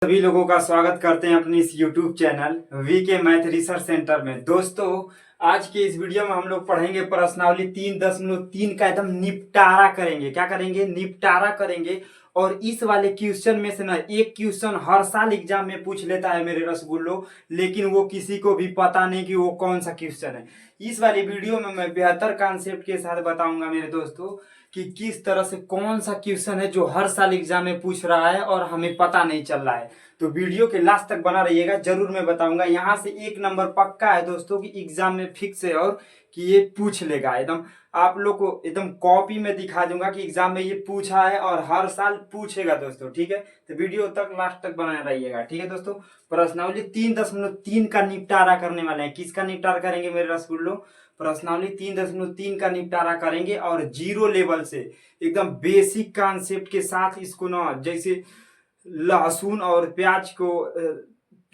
सभी लोगों का स्वागत करते हैं अपने इस YouTube चैनल वी के मैथ रिसर्च सेंटर में। दोस्तों, आज के इस वीडियो में हम लोग पढ़ेंगे प्रश्नावली 3.3 का एकदम निपटारा करेंगे। क्या करेंगे? निपटारा करेंगे। और इस वाले क्वेश्चन में से ना एक क्वेश्चन हर साल एग्जाम में पूछ लेता है मेरे रसगुल्लो, लेकिन वो किसी को भी पता नहीं कि वो कौन सा क्वेश्चन है। इस वाले वीडियो में मैं बेहतर कॉन्सेप्ट के साथ बताऊंगा मेरे दोस्तों कि किस तरह से कौन सा क्वेश्चन है जो हर साल एग्जाम में पूछ रहा है और हमें पता नहीं चल रहा है। तो वीडियो के लास्ट तक बना रहिएगा, जरूर मैं बताऊंगा। यहाँ से एक नंबर पक्का है दोस्तों कि एग्जाम में फिक्स है और कि ये पूछ लेगा एकदम। आप लोग को एकदम कॉपी में दिखा दूंगा कि एग्जाम में ये पूछा है और हर साल पूछेगा दोस्तों। ठीक है, तो वीडियो तक लास्ट तक बना रहिएगा। ठीक है दोस्तों, प्रश्नावली 3.3 का निपटारा करने वाले हैं। किसका निपटारा करेंगे मेरे रसगुल्लो? प्रश्नावली 3.3 का निपटारा करेंगे और जीरो लेवल से एकदम बेसिक कॉन्सेप्ट के साथ इसको ना, जैसे लहसुन और प्याज को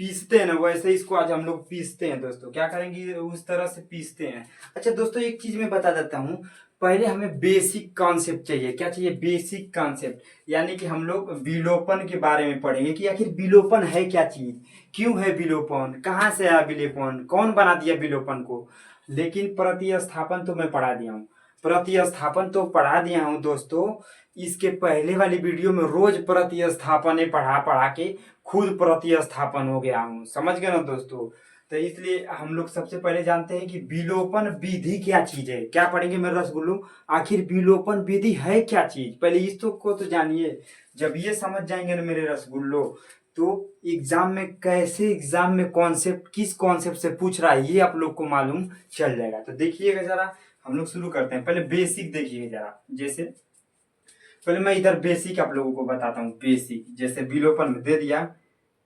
पीसते हैं ना, वैसे इसको आज हम लोग पीसते हैं दोस्तों। क्या करेंगे? उस तरह से पीसते हैं। अच्छा दोस्तों, एक चीज मैं बता देता हूँ। पहले हमें बेसिक कॉन्सेप्ट चाहिए। क्या चाहिए? Basic concept. यानी कि हम लोग विलोपन के बारे में पढ़ेंगे कि आखिर विलोपन है क्या चीज, क्यों है विलोपन, कहाँ से आया विलोपन, कौन बना दिया विलोपन को। लेकिन प्रतिस्थापन तो मैं पढ़ा दिया हूँ। प्रतिस्थापन तो पढ़ा दिया हूँ दोस्तों। इसके पहले वाली वीडियो में रोज प्रतिस्थापन पढ़ा पढ़ा के खुद प्रतिस्थापन हो गया हूँ। समझ गए ना दोस्तों? तो इसलिए हम लोग सबसे पहले जानते हैं कि विलोपन विधि क्या चीज है। क्या पढ़ेंगे मेरे रसगुल्लो? आखिर विलोपन विधि है क्या चीज, पहले इसको को तो जानिए। जब ये समझ जाएंगे ना मेरे रसगुल्लो, तो एग्जाम में कैसे, एग्जाम में कॉन्सेप्ट किस कॉन्सेप्ट से पूछ रहा है ये आप लोग को मालूम चल जाएगा। तो देखिएगा जरा, हम लोग शुरू करते हैं। पहले बेसिक देखिए जरा। जैसे पहले मैं इधर बेसिक आप लोगों को बताता हूँ। बेसिक जैसे विलोपन में दे दिया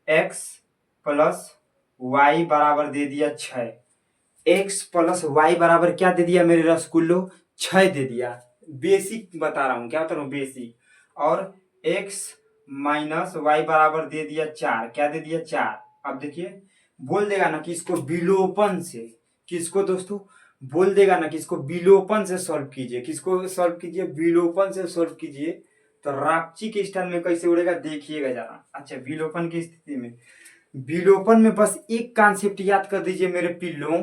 x प्लस वाई बराबर दे दिया 6। x प्लस वाई बराबर क्या दे दिया मेरे रसगुल्लो? 6 दे दिया। बेसिक बता रहा हूँ, क्या बता रहा हूँ? बेसिक। और x माइनस वाई बराबर दे दिया 4। क्या दे दिया? 4। अब देखिए, बोल देगा ना कि इसको विलोपन से, किसको दोस्तों? बोल देगा ना कि इसको विलोपन से सॉल्व कीजिए। किसको सॉल्व कीजिए? विलोपन से सॉल्व कीजिए। तो रापची के स्टाइल में कैसे उड़ेगा देखिएगा जरा। अच्छा, विलोपन की स्थिति में, विलोपन में बस एक कॉन्सेप्ट याद कर दीजिए मेरे पिल्लों।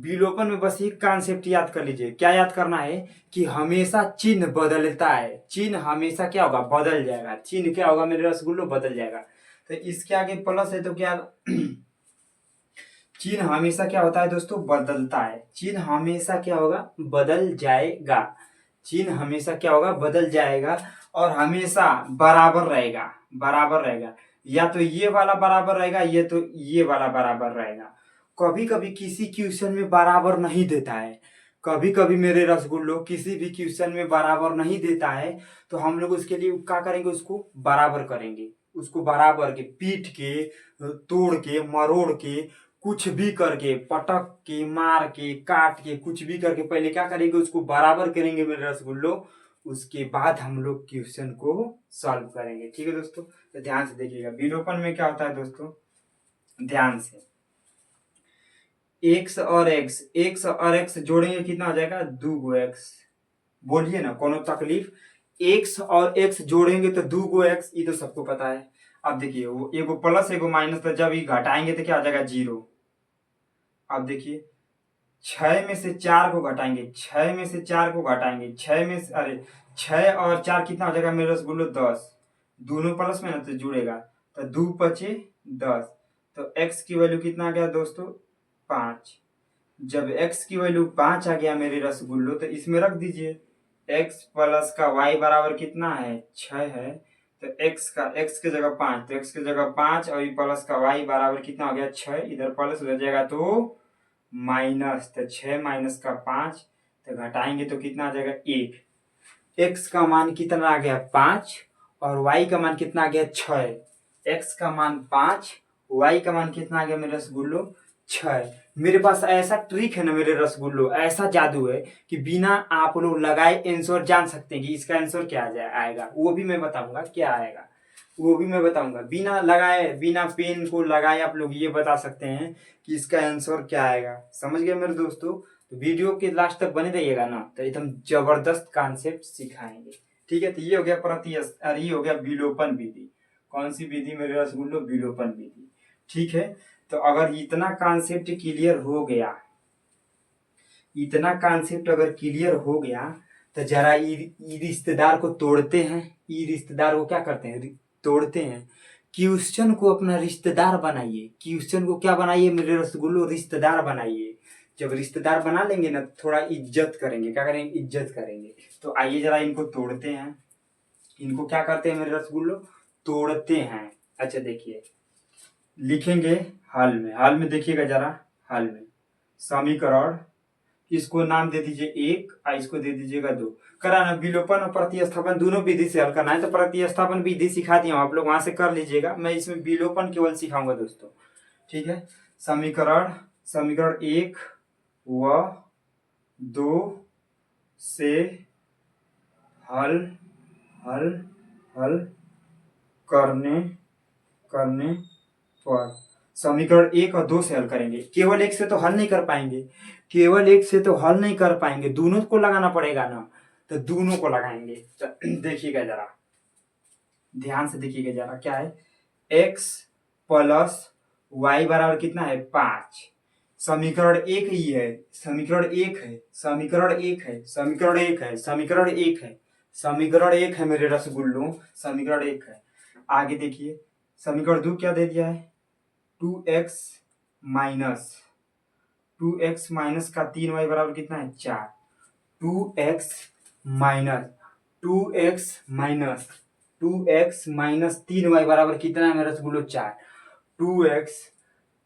विलोपन में बस एक कॉन्सेप्ट याद कर लीजिए। क्या याद करना है? कि हमेशा चिन्ह बदलता है। चिन्ह हमेशा क्या होगा? बदल जाएगा। चिन्ह क्या होगा मेरे रसगुल्लो? बदल जाएगा। तो इसके आगे प्लस है तो क्या चिन्ह हमेशा क्या होता है दोस्तों? बदलता है। चिन्ह हमेशा क्या होगा? बदल जाएगा। चिन्ह हमेशा क्या होगा? बदल जाएगा। और हमेशा बराबर रहेगा। बराबर रहेगा। या तो ये वाला बराबर रहेगा, ये तो ये वाला बराबर रहेगा। कभी कभी किसी क्वेश्चन में बराबर नहीं देता है। कभी कभी मेरे रसगुल्लो किसी भी क्वेश्चन में बराबर नहीं देता है, तो हम लोग उसके लिए क्या करेंगे? उसको बराबर करेंगे। उसको बराबर के, पीट के, तोड़ के, मरोड़ के, कुछ भी करके, पटक के, मार के, काट के, कुछ भी करके पहले क्या करेंगे? उसको बराबर करेंगे मेरे रसगुल्लो। उसके बाद हम लोग क्वेश्चन को सॉल्व करेंगे। ठीक है दोस्तों, तो ध्यान से देखिएगा। विलोपन में क्या होता है दोस्तों? ध्यान से, एक्स और एक्स जोड़ेंगे कितना हो जाएगा? 2x। बोलिए ना, कोनो तकलीफ? एक्स और एक्स जोड़ेंगे तो 2x, ये तो सबको पता है। अब देखिए, वो एगो प्लस एगो माइनस, तो जब ये घटाएंगे तो क्या हो जाएगा? 0। अब देखिए, 6 में से 4 को घटाएंगे, 6 में से 4 को घटाएंगे, 6 में से, अरे 6 और 4 कितना हो जाएगा मेरे रसगुल्लो? 10। दोनों प्लस में ना तो जुड़ेगा, तो 2 पचे 10। तो x की वैल्यू कितना आ गया दोस्तों? 5। जब x की वैल्यू 5 आ गया मेरे रसगुल्लो, तो इसमें रख दीजिए। x प्लस का y बराबर कितना है? 6 है। तो x की जगह 5, तो x की जगह 5 और प्लस का y बराबर कितना हो गया? 6। इधर प्लस हो जाएगा तो माइनस, तो 6 माइनस का 5, तो घटाएंगे तो कितना आ जाएगा? 1। x का मान कितना आ गया? 5। और y का मान कितना आ गया? 6। x का मान 5, y का मान कितना आ गया मेरे रसगुल्लो? 6। मेरे पास ऐसा ट्रिक है ना मेरे रसगुल्लो, ऐसा जादू है कि बिना आप लोग लगाए आंसर जान सकते हैं कि इसका आंसर क्या आएगा। वो भी मैं बताऊंगा क्या आएगा, वो भी मैं बताऊंगा। बिना लगाए, बिना पेन को लगाए आप लोग ये बता सकते हैं कि इसका आंसर क्या आएगा। समझ गए मेरे दोस्तों? तो वीडियो के लास्ट तक बने रहिएगा ना, तो एकदम जबरदस्त कॉन्सेप्ट सिखाएंगे। ठीक है, तो ये हो गया ये हो गया विलोपन विधि। कौन सी विधि मेरे रसगुल्लो? विलोपन विधि। ठीक है, तो अगर इतना कॉन्सेप्ट क्लियर हो गया, इतना कॉन्सेप्ट अगर क्लियर हो गया, तो जरा ई रिश्तेदार को तोड़ते हैं। ई रिश्तेदार को क्या करते हैं? तोड़ते हैं। क्वेश्चन को अपना रिश्तेदार बनाइए। क्वेश्चन को क्या बनाइए मेरे रसगुल्लो? रिश्तेदार बनाइए। जब रिश्तेदार बना लेंगे ना, थोड़ा इज्जत करेंगे। क्या करेंगे? इज्जत करेंगे। तो आइए जरा इनको तोड़ते हैं। इनको क्या करते हैं मेरे रसगुल्लो? तोड़ते हैं। अच्छा देखिए, लिखेंगे हल में। हल में देखिएगा जरा, हल में समीकरण, इसको नाम दे दीजिए 1 और इसको दे दीजिएगा 2। कराना विलोपन और प्रतिस्थापन दोनों विधि से हल करना है, तो प्रतिस्थापन विधि सिखा दिया हूं, आप लोग वहां से कर लीजिएगा। मैं इसमें विलोपन केवल सिखाऊंगा दोस्तों। ठीक है, समीकरण 1 व 2 से हल हल हल करने करने पर, समीकरण 1 और 2 से हल करेंगे। केवल 1 से तो हल नहीं कर पाएंगे, केवल 1 से तो हल नहीं कर पाएंगे, दोनों को लगाना पड़ेगा ना, तो दोनों को लगाएंगे। तो देखिएगा जरा, ध्यान से देखिएगा जरा, क्या है? x प्लस वाई बराबर कितना है? 5। समीकरण 1 ही है, समीकरण 1 है, समीकरण 1 है, समीकरण 1 है, समीकरण 1 है, समीकरण 1 है मेरे रसगुल्लों, समीकरण 1 है। आगे देखिए, समीकरण 2 क्या दे दिया है? 2x माइनस 2x माइनस का 3y बराबर कितना है? 4। 2x minus 2x minus 2x minus 3y बराबर कितना है मेरे रसगुल्लो? 4।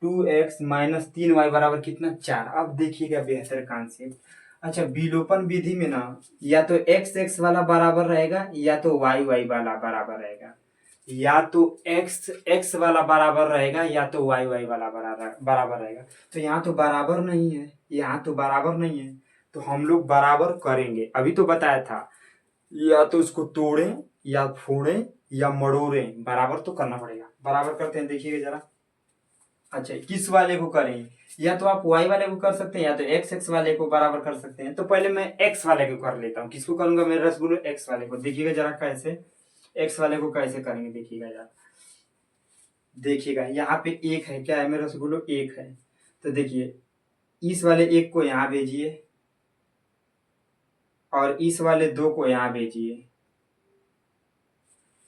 2x माइनस 3y बराबर कितना? 4। अब देखिएगा बेहतर कॉन्सेप्ट। अच्छा, विलोपन विधि में ना, या तो x वाला बराबर रहेगा, या तो y वाला बराबर रहेगा, या तो x वाला बराबर रहेगा, या तो y वाला बराबर रहेगा। तो यहाँ तो बराबर नहीं है, यहाँ तो बराबर नहीं है, तो हम लोग बराबर करेंगे। अभी तो बताया था, या तो उसको तोड़ें, या फोड़ें, या मड़ोड़ें, बराबर तो करना पड़ेगा। बराबर करते हैं, देखिएगा जरा। अच्छा, किस वाले को करें? या तो आप y वाले को कर सकते हैं, या तो x वाले को बराबर कर सकते हैं। तो पहले मैं x वाले को कर लेता हूँ। किसको करूंगा मेरे रसगुल्लो? x वाले को। देखिएगा जरा कैसे x वाले को कैसे करेंगे, देखिएगा जरा। देखिएगा यहाँ पे 1 है, क्या है मेरे रसगुल्लो? 1 है। तो देखिए, इस वाले 1 को यहाँ भेजिए, और इस वाले 2 को यहाँ भेजिए।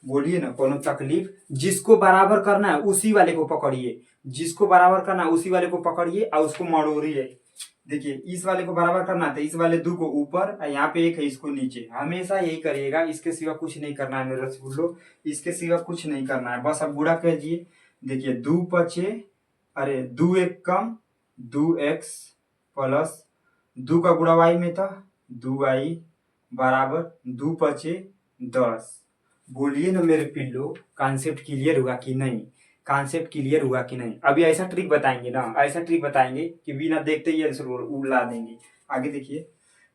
बोलिए ना, कोनो तकलीफ? जिसको बराबर करना है उसी वाले को पकड़िए, जिसको बराबर करना है उसी वाले को पकड़िए और उसको मड़ोड़िए। देखिए, इस वाले को बराबर करना है तो इस वाले 2 को ऊपर, यहाँ पे 1 है, इसको नीचे। हमेशा यही करिएगा, इसके सिवा कुछ नहीं करना है मेरे रसगुल्लो, इसके सिवा कुछ नहीं करना है। बस अब गुणा कीजिए। देखिए, 2 पचे, अरे 2 1 कम, 2x प्लस 2 का गुणा y में था, 2y बराबर 2 पचे 10। बोलिए ना मेरे पिल्लो, कॉन्सेप्ट क्लियर हुआ कि नहीं? कॉन्सेप्ट क्लियर हुआ कि नहीं? अभी ऐसा ट्रिक बताएंगे ना, ऐसा ट्रिक बताएंगे कि बिना देखते ही आंसर उड़ा देंगे। आगे देखिए,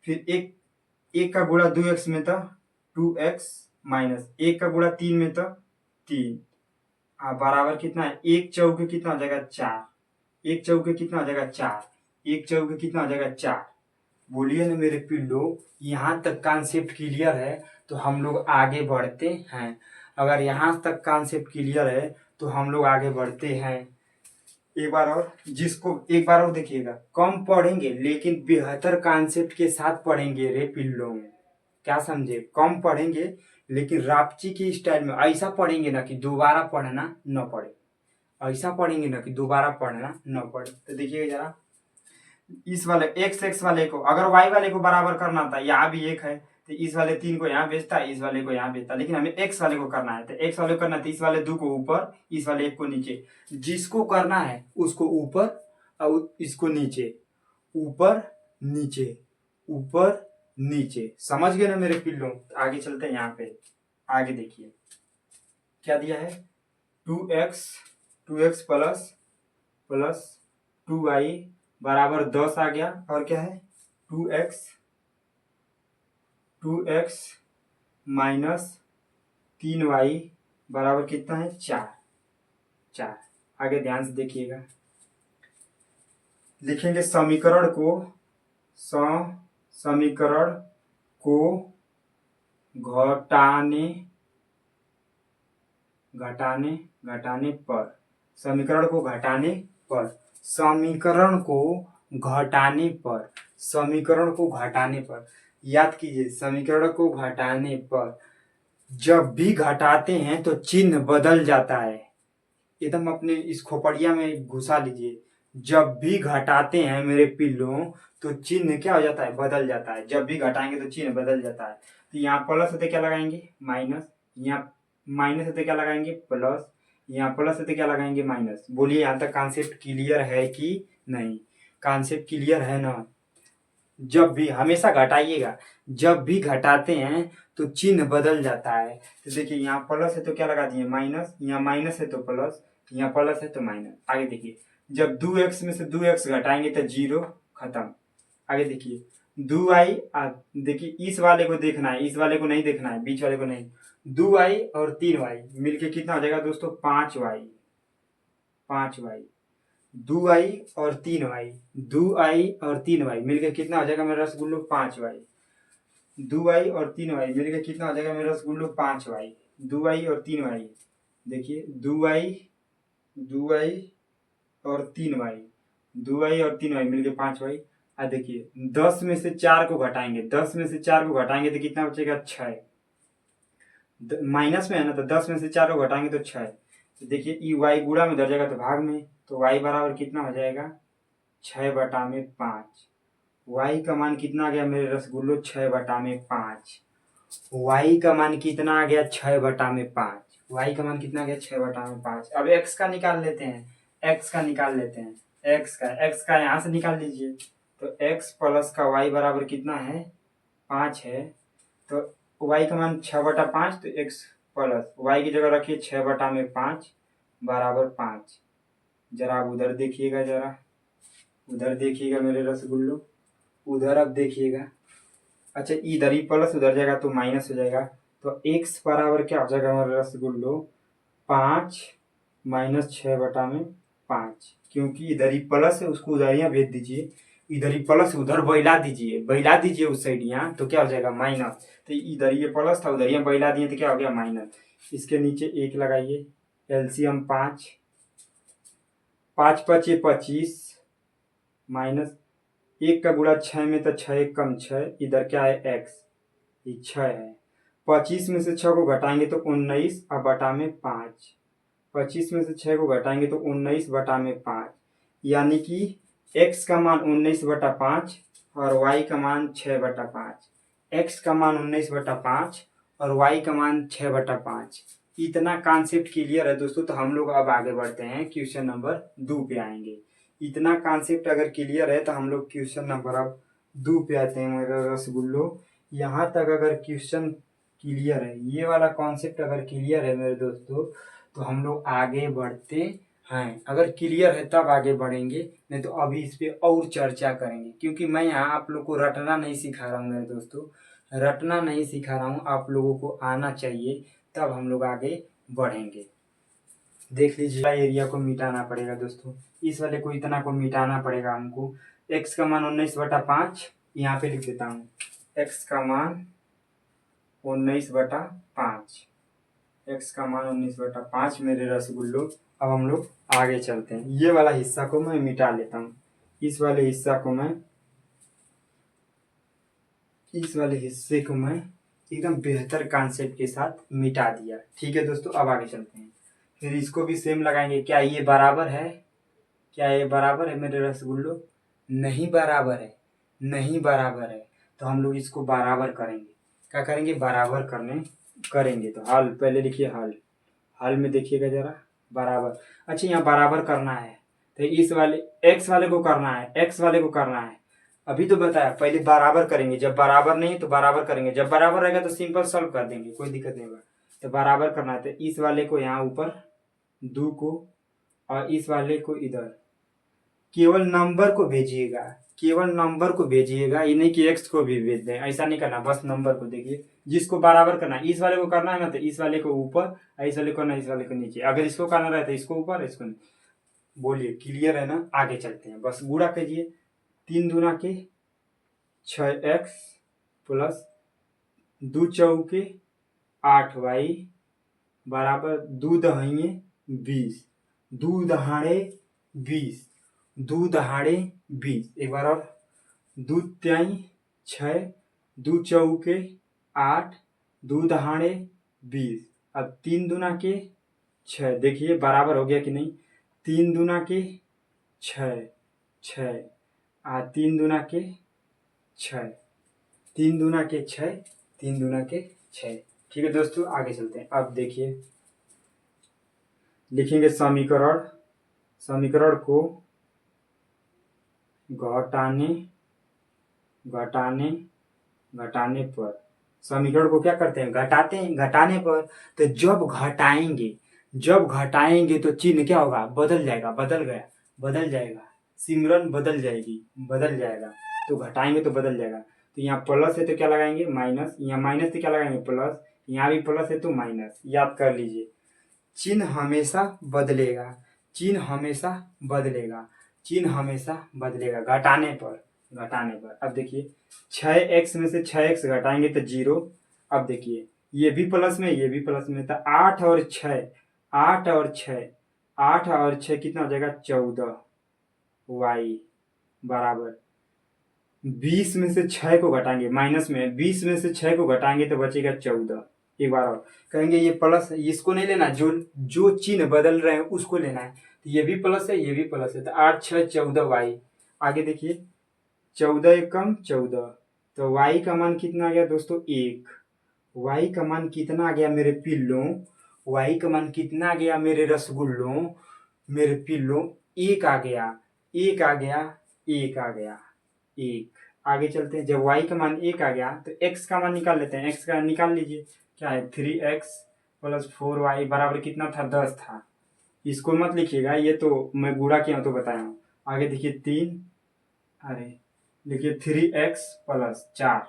फिर एक का गुणा 2x में था 2x माइनस 1 का गुणा 3 में था 3, बराबर कितना है? 1 चौके कितना हो जाएगा? 4। 1 चौके कितना हो जाएगा? 4। 1 चौके कितना हो जाएगा? 4। बोलिए ना मेरे पिल्लो, यहाँ तक कॉन्सेप्ट क्लियर है तो हम लोग आगे बढ़ते हैं। अगर यहाँ तक कॉन्सेप्ट क्लियर है तो हम लोग आगे बढ़ते हैं। एक बार और, जिसको एक बार और देखिएगा, कम पढ़ेंगे लेकिन बेहतर कॉन्सेप्ट के साथ पढ़ेंगे रे पिल्लों। क्या समझे? कम पढ़ेंगे लेकिन रापची की स्टाइल में ऐसा पढ़ेंगे ना कि दोबारा पढ़ना न पड़े, ऐसा पढ़ेंगे ना कि दोबारा पढ़ना न पड़े। तो देखिएगा जरा, इस वाले x वाले को अगर y वाले को बराबर करना था, यहाँ भी 1 है तो इस वाले 3 को यहाँ भेजता, इस वाले को यहाँ भेजता, लेकिन हमें x वाले को करना है। तो x वाले को करना है तो इस वाले 2 को ऊपर, इस वाले 1 को नीचे। जिसको करना है उसको ऊपर और इसको नीचे, ऊपर नीचे, ऊपर नीचे। समझ गए ना मेरे पिल्लों? आगे चलते हैं। यहाँ पे आगे देखिए क्या दिया है? 2x प्लस प्लस 2y बराबर 10 आ गया। और क्या है? 2x माइनस 3y बराबर कितना है? 4। आगे ध्यान से देखिएगा, लिखेंगे समीकरण को घटाने घटाने घटाने पर, समीकरण को घटाने पर, समीकरण को घटाने पर, समीकरण को घटाने पर, याद कीजिए समीकरण को घटाने पर जब भी घटाते हैं तो चिन्ह बदल जाता है। एकदम अपने इस खोपड़िया में घुसा लीजिए। जब भी घटाते हैं मेरे पिल्लों तो चिन्ह क्या हो जाता है, बदल जाता है। जब भी घटाएंगे तो चिन्ह बदल जाता है। तो यहाँ प्लस होते क्या लगाएंगे, माइनस। यहाँ माइनस होते क्या लगाएंगे, प्लस। यहाँ प्लस होते क्या लगाएंगे, माइनस। बोलिए यहाँ तक कॉन्सेप्ट क्लियर है कि नहीं? कॉन्सेप्ट क्लियर है ना? जब भी हमेशा घटाइएगा, जब भी घटाते हैं तो चिन्ह बदल जाता है। तो देखिए यहाँ प्लस है तो क्या लगा दिए, माइनस। यहाँ माइनस है तो प्लस, यहाँ प्लस है तो माइनस। आगे देखिए, जब 2x में से 2x घटाएंगे तो 0, खत्म। आगे देखिए 2i, देखिए इस वाले को देखना है, इस वाले को नहीं देखना है, बीच वाले को नहीं। 2i और 3y मिलके कितना हो जाएगा दोस्तों, 5y। 5y, 2i और 3y, 2i और 3y मिलके कितना हो जाएगा मेरा रसगुल्लो, 5y। 2i और 3y मिलके कितना हो जाएगा मेरा रसगुल्लो, 5y। 2i और 3y, देखिए 2i, 2i और 3y, 2i और 3y मिलके 5y। देखिए 10 में से 4 को घटाएंगे, 10 में से 4 को घटाएंगे तो कितना बचेगा, 6। माइनस में है ना, तो 10 में से 4 को घटाएंगे तो 6। तो देखिए ई वाई गुणा में उधर जाएगा तो भाग में, तो y बराबर कितना हो जाएगा, 6/5। y का मान कितना आ गया मेरे रसगुल्लो, 6/5। y का मान कितना आ गया, 6/5। y का मान कितना आ गया, 6/5। अब x का निकाल लेते हैं, x का निकाल लेते हैं। x का यहाँ से निकाल लीजिए। तो x प्लस का y बराबर कितना है, 5 है। तो y का मान 6/5, तो x प्लस y की जगह रखिए 6/5 बराबर 5। जरा आप उधर देखिएगा, जरा उधर देखिएगा मेरे रसगुल्लो, उधर अब देखिएगा। अच्छा इधर ही प्लस उधर जाएगा तो माइनस हो जाएगा। तो x बराबर क्या हो जाएगा हमारे रसगुल्लो, 5 माइनस 6/5। क्योंकि इधर ही प्लस है, उसको उधर यहाँ भेज दीजिए। इधर ही प्लस उधर बैला दीजिए, बैला दीजिए उस साइड यहाँ, तो क्या हो जाएगा, माइनस। तो इधर ये प्लस था, उधर यहाँ बैला दिए तो क्या हो गया, माइनस। इसके नीचे 1 लगाइए, एलसीएम 5, 5 5 25 माइनस 1 का गुणा 6 में, तो 6 1 कम 6, इधर क्या है, x, ये 6 है। 25 में से 6 को घटाएंगे तो 19 और बटा में 5। 25 में से 6 को घटाएंगे तो 19 बटा में 5, यानी कि x का मान 19/5 और y का मान 6/5। x का मान 19/5 और y का मान 6/5। इतना कॉन्सेप्ट क्लियर है दोस्तों। तो हम लोग अब आगे बढ़ते हैं, क्वेश्चन नंबर 2 पे आएंगे। इतना कॉन्सेप्ट अगर क्लियर है तो हम लोग क्वेश्चन नंबर अब 2 पे आते हैं मेरे रसगुल्लो। यहाँ तक अगर क्वेश्चन क्लियर है, ये वाला कॉन्सेप्ट अगर क्लियर है मेरे दोस्तों, तो हम लोग आगे बढ़ते हैं। अगर क्लियर है तब आगे बढ़ेंगे, नहीं तो अभी इस पे और चर्चा करेंगे। क्योंकि मैं यहाँ आप लोग को रटना नहीं सिखा रहा हूँ मेरे दोस्तों, रटना नहीं सिखा रहा हूँ, आप लोगों को आना चाहिए, तब हम लोग आगे बढ़ेंगे। देख लीजिए एरिया को मिटाना पड़ेगा दोस्तों, इस वाले को इतना को मिटाना पड़ेगा हमको। x का मान 19/5 यहाँ पे लिख देता हूँ, x का मान 19/5, x का मान 19/5 मेरे रसगुल्लो। अब हम लोग आगे चलते हैं। ये वाला हिस्सा को मैं मिटा लेता हूँ, इस वाले हिस्सा को मैं, इस वाले हिस्से को मैं एकदम बेहतर कॉन्सेप्ट के साथ मिटा दिया। ठीक है दोस्तों, अब आगे चलते हैं। फिर इसको भी सेम लगाएंगे। क्या ये बराबर है, क्या ये बराबर है मेरे रसगुल्लो? नहीं बराबर है, नहीं बराबर है। तो हम लोग इसको बराबर करेंगे। क्या करेंगे, बराबर करेंगे। तो हल पहले लिखिए, हल, हल में देखिएगा जरा, बराबर। अच्छा यहाँ बराबर करना है, तो इस वाले x वाले को करना है, x वाले को करना है। अभी तो बताया पहले बराबर करेंगे, जब बराबर नहीं तो बराबर करेंगे, जब बराबर रहेगा तो सिंपल सॉल्व कर देंगे, कोई दिक्कत नहीं होगा। तो बराबर करना है, तो इस वाले को यहाँ ऊपर 2 को और इस वाले को इधर, केवल नंबर को भेजिएगा, केवल नंबर को भेजिएगा, ये नहीं कि x को भी भेज दें, ऐसा नहीं करना, बस नंबर को देखिए। जिसको बराबर करना है, इस वाले को करना है ना, तो इस वाले को ऊपर, इस वाले को ना, इस वाले को नीचे। अगर इसको करना रहे तो इसको ऊपर, इसको नीचे। बोलिए क्लियर है ना? आगे चलते हैं, बस गुणा कीजिए। 3 दूना के 6x प्लस 2 चौके 8y बराबर दू दहिए 20, दू दहाड़े 20, दू दहाड़े 20। एक बार और, दू त्याई 6, दू चौके 8, दू दहाड़े 20। अब 3 दूना के 6, देखिए बराबर हो गया कि नहीं। 3 दूना के 6, 6 3 दूना के 6, 3 दूना के 6, 3 दूना के 6। ठीक है दोस्तों, आगे चलते हैं। अब देखिए, लिखेंगे समीकरण, समीकरण को घटाने घटाने घटाने पर, समीकरण को क्या करते हैं, घटाते हैं घटाने पर। तो जब घटाएंगे तो चिन्ह क्या होगा, बदल जाएगा, बदल गया, बदल जाएगा, सिमरन बदल जाएगी, बदल जाएगा। तो घटाएंगे तो बदल जाएगा। तो यहाँ प्लस है तो क्या लगाएंगे, माइनस। यहाँ माइनस तो क्या लगाएंगे, प्लस। यहाँ भी प्लस है तो माइनस। याद कर लीजिए, चिन्ह हमेशा बदलेगा, चिन्ह हमेशा बदलेगा, चिन्ह हमेशा बदलेगा घटाने पर, घटाने पर। अब देखिए, 6x में से 6x घटाएंगे तो 0। अब देखिए, ये भी प्लस में, ये भी प्लस में, तो 8 और 6, 8 और 6, 8 और 6 कितना हो जाएगा, 14। y बराबर 20 में से 6 को घटाएंगे, माइनस में 20 में से 6 को घटाएंगे तो बचेगा 14। एक बार और कहेंगे, ये प्लस, इसको नहीं लेना, जो जो चिन्ह बदल रहे हैं उसको लेना है। तो ये भी प्लस है, ये भी प्लस है, तो 8 6 14 y। आगे देखिए, 14 एकम 14, तो y का मान कितना आ गया दोस्तों, 1। y का मान कितना आ गया मेरे पिल्लों, y का मान कितना आ गया मेरे रसगुल्लों, मेरे पिल्लों, 1 आ गया, 1 आ गया, 1 आ गया, 1। आगे चलते हैं, जब y का मान 1 आ गया तो x का मान निकाल लेते हैं। x का निकाल लीजिए, क्या है, 3x प्लस 4y बराबर कितना था, 10 था। इसको मत लिखिएगा, ये तो मैं गुणा किया हूं तो बताया हूँ। आगे देखिए 3, अरे लिखिए 3x प्लस 4,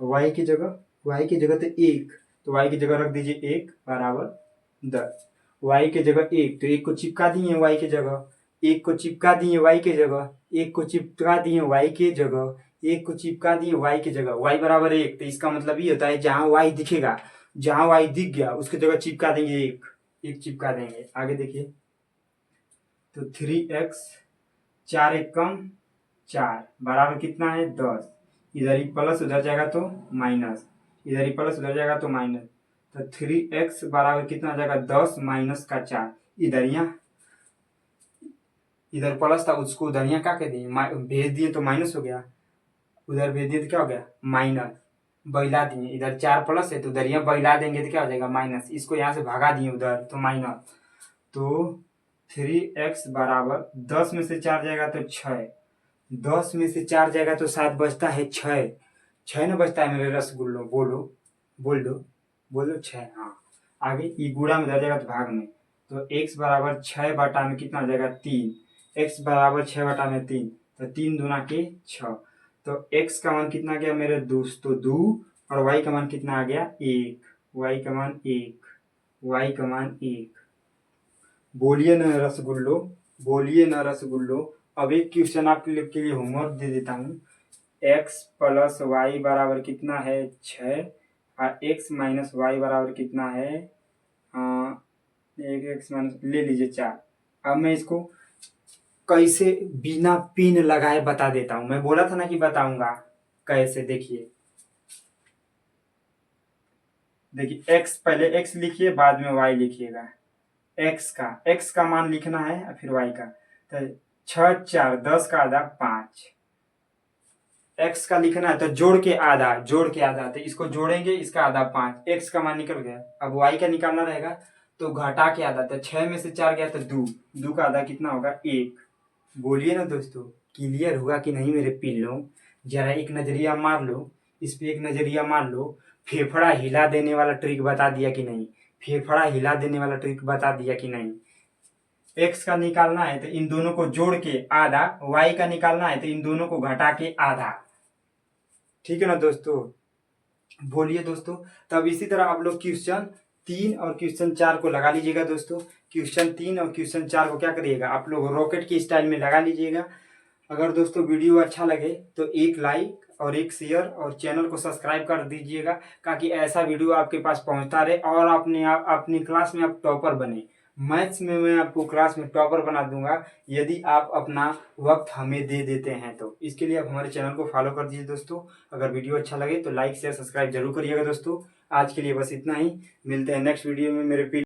y की जगह, y की जगह तो 1, तो y की जगह रख दीजिए 1 बराबर 10। y की जगह 1, तो 1 को चिपका दिए y की जगह, 1 को चिपका दिए y की जगह, 1 को चिपका दिए y की जगह, 1 को चिपका दिए y की जगह, y बराबर 1। तो इसका मतलब ये होता है, जहां y दिखेगा, जहां y दिख गया उसकी जगह चिपका देंगे 1, 1 चिपका देंगे। आगे देखिए, तो 3x, 4 एकम 4 बराबर कितना है, 10। इधर ही प्लस उधर जाएगा तो माइनस, इधर ही प्लस उधर जाएगा तो माइनस। तो 3x बराबर कितना आ जाएगा, 10 माइनस का 4। इधर यहाँ, इधर प्लस था उसको उधर यहाँ क्या कह दिए, भेज दिए तो माइनस हो गया, उधर भेज दिए तो क्या हो गया, माइनस। बैला दिए, इधर 4 प्लस है तो उधर यहाँ बैला देंगे तो क्या हो जाएगा, माइनस। इसको यहाँ से भगा दिए उधर तो माइनस। तो 3x बराबर 10 में से 4 जाएगा तो 6, 10 में से 4 जाएगा तो शायद बचता है 6, 6 ना बचता है मेरे रसगुल्लो, बोलो, बोल दो, बोलो 6। हाँ, आगे ये गुणा में जाएगा तो भाग में, तो x बराबर 6 बटा में कितना हो जाएगा, 3। x बराबर 6 बटा में 3, तो 3 दूना के 6। तो x का मान कितना गया मेरे दोस्तों, 2, और y का मान कितना आ गया, 1। y का मान 1, y का मान 1। बोलिए न रसगुल्लो, बोलिए न रसगुल्लो। अब एक क्वेश्चन आपके लिए होमवर्क दे देता हूँ। x प्लस वाई बराबर कितना है, 6, और x माइनस वाई बराबर कितना है, एक एक्स माइनस ले लीजिए 4। अब मैं इसको कैसे बिना पिन लगाए बता देता हूँ। मैं बोला था ना कि बताऊंगा कैसे। देखिए देखिए, x पहले x लिखिए, बाद में y लिखिएगा। x का मान लिखना है और फिर y का। तो 6 4 10 का आधा 5, x का लिखना है तो जोड़ के आधा, जोड़ के आधा, तो इसको जोड़ेंगे, इसका आधा 5, x का मान निकल गया। अब y का निकालना रहेगा तो घटा के आधा, तो 6 में से 4 गया तो 2, 2 का आधा कितना होगा, 1। बोलिए ना दोस्तों, क्लियर हुआ कि नहीं मेरे पिल्लों? जरा एक नजरिया मार लो, इस पे एक नजरिया मार लो। फेफड़ा हिला देने वाला ट्रिक बता दिया कि नहीं, फेफड़ा हिला देने वाला ट्रिक बता दिया कि नहीं। x का निकालना है तो इन दोनों को जोड़ के आधा, y का निकालना है तो इन दोनों को घटा के आधा। ठीक है ना दोस्तों? बोलिए दोस्तों। तब इसी तरह आप लोग क्वेश्चन 3 और क्वेश्चन 4 को लगा लीजिएगा दोस्तों। क्वेश्चन 3 और क्वेश्चन 4 को क्या करिएगा, आप लोग रॉकेट की स्टाइल में लगा लीजिएगा। अगर दोस्तों वीडियो अच्छा लगे तो एक लाइक और एक शेयर और चैनल को सब्सक्राइब कर दीजिएगा, ताकि ऐसा वीडियो आपके पास पहुंचता रहे और अपनी क्लास में आप टॉपर बने। मैथ्स में मैं आपको क्लास में टॉपर बना दूंगा यदि आप अपना वक्त हमें दे देते हैं। तो इसके लिए आप हमारे चैनल को फॉलो कर दीजिए दोस्तों। अगर वीडियो अच्छा लगे तो लाइक शेयर सब्सक्राइब जरूर करिएगा दोस्तों। आज के लिए बस इतना ही, मिलते हैं नेक्स्ट वीडियो में। मेरे